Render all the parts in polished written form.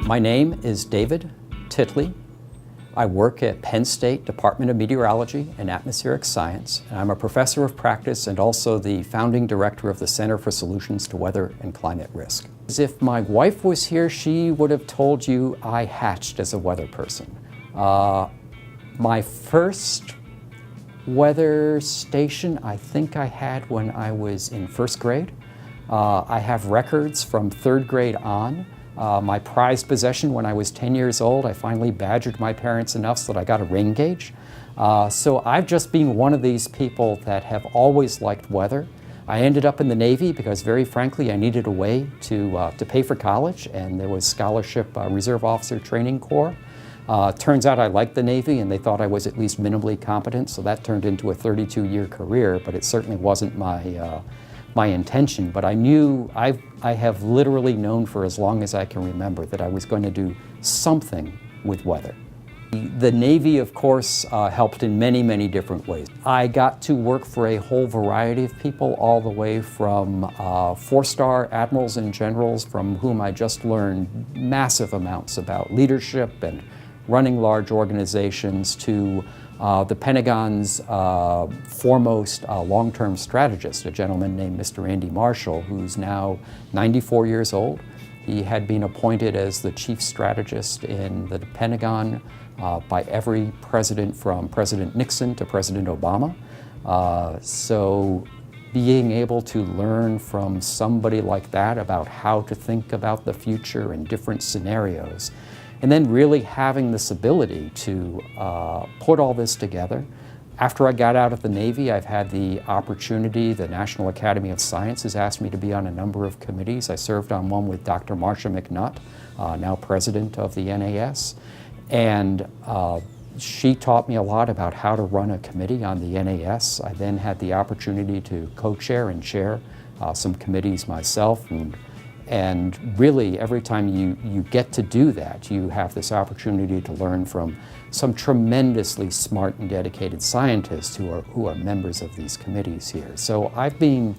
My name is David Titley. I work at Penn State Department of Meteorology and Atmospheric Science, and I'm a professor of practice and also the founding director of the Center for Solutions to Weather and Climate Risk. If my wife was here, she would have told you I hatched as a weather person. My first weather station I think I had when I was in first grade. I have records from third grade on. My prized possession when I was 10 years old, I finally badgered my parents enough so that I got a rain gauge. So I've just been one of these people that have always liked weather. I ended up in the Navy because, very frankly, I needed a way to pay for college, and there was scholarship Reserve Officer Training Corps. Turns out I liked the Navy, and they thought I was at least minimally competent, so that turned into a 32-year career, but it certainly wasn't my intention. But I knew, I have literally known for as long as I can remember that I was going to do something with weather. The Navy, of course, helped in many, many different ways. I got to work for a whole variety of people, all the way from four-star admirals and generals from whom I just learned massive amounts about leadership and running large organizations, to the Pentagon's foremost long-term strategist, a gentleman named Mr. Andy Marshall, who's now 94 years old. He had been appointed as the chief strategist in the Pentagon by every president from President Nixon to President Obama. So being able to learn from somebody like that about how to think about the future in different scenarios, and then really having this ability to put all this together. After I got out of the Navy, I've had the opportunity, the National Academy of Science has asked me to be on a number of committees. I served on one with Dr. Marcia McNutt, now president of the NAS, and she taught me a lot about how to run a committee on the NAS. I then had the opportunity to co-chair and chair some committees myself, and really, every time you get to do that, you have this opportunity to learn from some tremendously smart and dedicated scientists who are members of these committees here. So I've been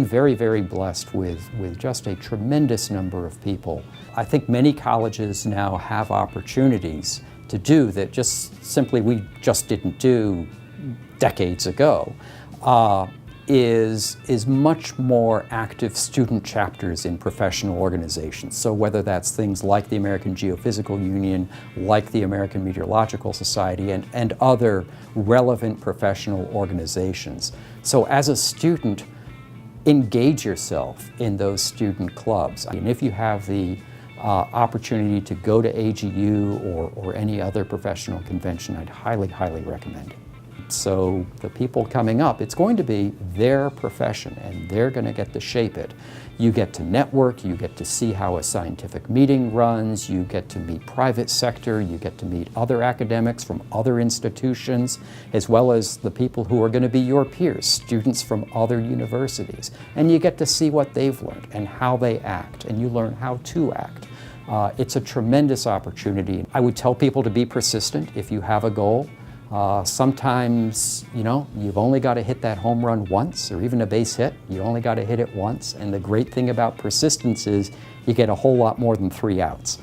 very, very blessed with just a tremendous number of people. I think many colleges now have opportunities to do that just simply we just didn't do decades ago. Is much more active student chapters in professional organizations. So whether that's things like the American Geophysical Union, like the American Meteorological Society, and other relevant professional organizations. So as a student, engage yourself in those student clubs. And if you have the opportunity to go to AGU or any other professional convention, I'd highly, highly recommend it. So the people coming up, it's going to be their profession, and they're going to get to shape it. You get to network, you get to see how a scientific meeting runs, you get to meet private sector, you get to meet other academics from other institutions, as well as the people who are going to be your peers, students from other universities. And you get to see what they've learned and how they act, and you learn how to act. It's a tremendous opportunity. I would tell people to be persistent if you have a goal. Sometimes, you've only got to hit that home run once, or even a base hit. You only got to hit it once. And the great thing about persistence is you get a whole lot more than 3 outs.